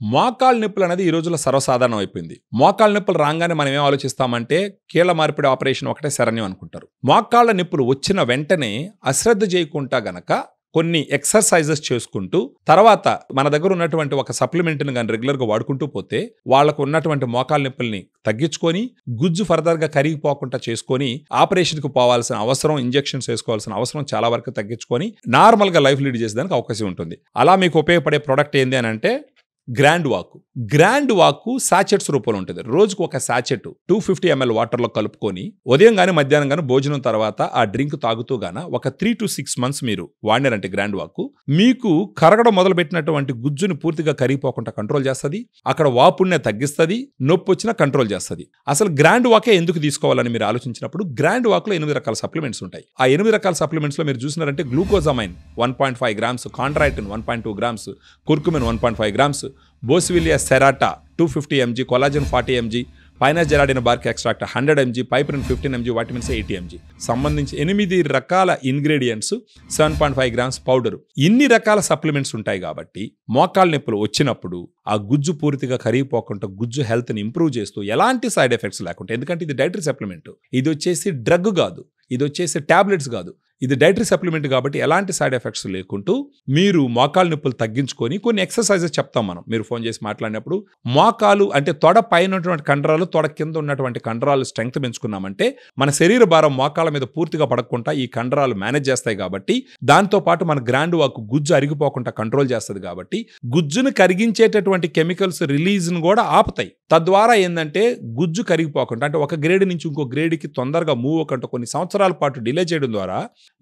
మోకాళ్ళ నొప్పులు అనేది ఈ రోజుల్లో సర్వసాధారణం అయిపోయింది. మోకాళ్ళ నొప్పులు రాగానే మనం ఏం ఆలోచిస్తామంటే కీళ్ల మార్పిడి ఆపరేషన్ ఒకటే శరణ్యం అనుకుంటారు. మోకాళ్ళ నొప్పులు వచ్చిన వెంటనే అశ్రద్ధ చేయకుండా గనక కొన్ని ఎక్సర్సైజెస్ చేసుకుంటూ తర్వాత మన దగ్గర ఉన్నటువంటి ఒక సప్లిమెంట్ని కానీ రెగ్యులర్గా వాడుకుంటూ పోతే వాళ్ళకు ఉన్నటువంటి మోకాళ్ళ నొప్పుల్ని తగ్గించుకొని గుజ్జు ఫర్దర్గా కరిగిపోకుండా చేసుకొని ఆపరేషన్కి పోవాల్సిన అవసరం, ఇంజెక్షన్స్ వేసుకోవాల్సిన అవసరం చాలా వరకు తగ్గించుకొని నార్మల్గా లైఫ్ లీడ్ చేసేదానికి అవకాశం ఉంటుంది. అలా మీకు ఉపయోగపడే ప్రోడక్ట్ ఏంది అని అంటే గ్రాండ్ వాకు సాచెట్స్ రూపంలో ఉంటుంది. రోజుకు ఒక సాచెట్ 250 ml వాటర్లో కలుపుకొని ఉదయం కానీ మధ్యాహ్నం కానీ భోజనం తర్వాత ఆ డ్రింక్ తాగుతూ గాన ఒక 3 to 6 months మీరు వాడినారంటే గ్రాండ్ వాకు మీకు కరగడం మొదలుపెట్టినటువంటి గుజ్జుని పూర్తిగా కరిగిపోకుండా కంట్రోల్ చేస్తుంది. అక్కడ వాపుణ్ణి తగ్గిస్తుంది, నొప్పి వచ్చినా కంట్రోల్ చేస్తుంది. అసలు గ్రాండ్ వాకే ఎందుకు తీసుకోవాలని మీరు ఆలోచించినప్పుడు గ్రాండ్ వాక్లో 8 రకాల సప్లిమెంట్స్ ఉంటాయి. ఆ 8 రకాల సప్లిమెంట్స్లో మీరు చూసినారంటే glucosamine 1.5 grams, chondroitin 1.2 grams, curcumin 1.5 grams, boswellia serrata 250 mg, collagen 40 mg, pinus జెరాడిన్ bark extract 100 mg, piperine 15 mg, vitamins 80 mg సంబంధించి 8 రకాల ఇంగ్రీడియంట్స్, 7.5 grams పౌడర్. ఇన్ని రకాల సప్లిమెంట్స్ ఉంటాయి కాబట్టి మోకాళ్ళ నొప్పులు వచ్చినప్పుడు ఆ గుజ్జు పూర్తిగా కరిగిపోకుండా గుజ్జు హెల్త్ని ఇంప్రూవ్ చేస్తూ ఎలాంటి సైడ్ ఎఫెక్ట్స్ లేకుండా, ఎందుకంటే ఇది డైటరీ సప్లిమెంట్, ఇది వచ్చేసి డ్రగ్ కాదు, ఇది వచ్చేసి టాబ్లెట్స్ కాదు, ఇది డైటరీ సప్లిమెంట్ కాబట్టి ఎలాంటి సైడ్ ఎఫెక్ట్స్ లేకుంటూ మీరు మోకాళ్ళ నొప్పులు తగ్గించుకొని కొన్ని ఎక్సర్సైజెస్ చెప్తాం మనం మీరు ఫోన్ చేసి మాట్లాడినప్పుడు. మోకాలు అంటే తొడ పైన ఉన్నటువంటి కండరాలు, తొడ కింద ఉన్నటువంటి కండరాలు స్ట్రెంగ్త్ పెంచుకున్నామంటే మన శరీర భారం మోకాళ్ళ మీద పూర్తిగా పడకుండా ఈ కండరాలు మేనేజ్ చేస్తాయి కాబట్టి, దాంతోపాటు మన గ్రాండ్ వాక్ గుజ్జు అరిగిపోకుండా కంట్రోల్ చేస్తుంది కాబట్టి గుజ్జును కరిగించేటటువంటి కెమికల్స్ రిలీజ్ను కూడా ఆపుతాయి. తద్వారా ఏంటంటే గుజ్జు కరిగిపోకుండా, అంటే ఒక గ్రేడ్ నుంచి ఇంకో గ్రేడ్కి తొందరగా మూవ్ అవ్వకుండా కొన్ని సంవత్సరాల పాటు డిలే చేయడం ద్వారా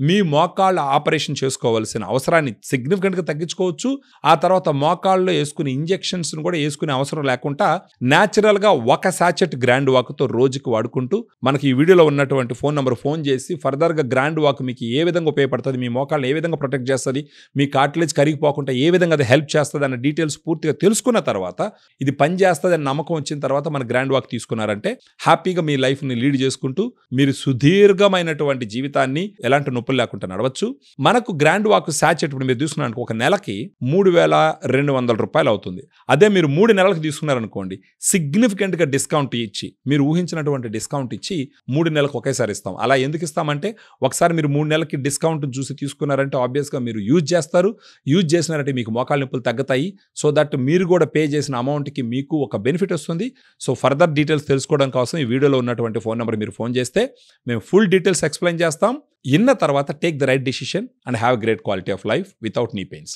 మీ మోకాళ్ళ ఆపరేషన్ చేసుకోవాల్సిన అవసరాన్ని సిగ్నిఫికెంట్గా తగ్గించుకోవచ్చు. ఆ తర్వాత మోకాళ్ళలో వేసుకునే ఇంజెక్షన్స్ కూడా వేసుకునే అవసరం లేకుండా న్యాచురల్గా ఒక సాచెట్ గ్రాండ్ వాక్తో రోజుకి వాడుకుంటూ మనకి ఈ వీడియోలో ఉన్నటువంటి ఫోన్ నెంబర్ ఫోన్ చేసి ఫర్దర్గా గ్రాండ్ వాక్ మీకు ఏ విధంగా ఉపయోగపడుతుంది, మీ మోకాళ్ళని ఏ విధంగా ప్రొటెక్ట్ చేస్తుంది, మీ కార్టిలేజ్ కరిగిపోకుండా ఏ విధంగా అది హెల్ప్ చేస్తుంది అన్న డీటెయిల్స్ పూర్తిగా తెలుసుకున్న తర్వాత, ఇది పని చేస్తుంది అని నమ్మకం వచ్చిన తర్వాత మన గ్రాండ్ వాక్ తీసుకున్నారంటే హ్యాపీగా మీ లైఫ్ని లీడ్ చేసుకుంటూ మీరు సుదీర్ఘమైనటువంటి జీవితాన్ని ఎలాంటి నొప్పులు లేకుండా నడవచ్చు. మనకు గ్రాండ్ వాక్ సాచెట్ ఇప్పుడు మీరు తీసుకున్నారనుకో ఒక నెలకి 3,200 రూపాయలు అవుతుంది. అదే మీరు 3 నెలలకు తీసుకున్నారనుకోండి సిగ్నిఫికెంట్గా డిస్కౌంట్ ఇచ్చి, మీరు ఊహించినటువంటి డిస్కౌంట్ ఇచ్చి 3 నెలలకు ఒకేసారి ఇస్తాం. అలా ఎందుకు ఇస్తామంటే ఒకసారి మీరు 3 నెలలకి డిస్కౌంట్ చూసి తీసుకున్నారంటే ఆబ్వియస్గా మీరు యూజ్ చేస్తారు. యూజ్ చేసినారంటే మీకు మోకాళ్ళ నొప్పులు తగ్గుతాయి. సో దట్ మీరు కూడా పే చేసిన అమౌంట్కి మీకు ఒక బెనిఫిట్ వస్తుంది. సో ఫర్దర్ డీటెయిల్స్ తెలుసుకోవడం కోసం ఈ వీడియోలో ఉన్నటువంటి ఫోన్ నెంబర్ మీరు ఫోన్ చేస్తే మేము ఫుల్ డీటెయిల్స్ ఎక్స్ప్లెయిన్ చేస్తాం. ఇన్న తర్వాత take the right decision and have great quality of life without నీ పెయిన్స్.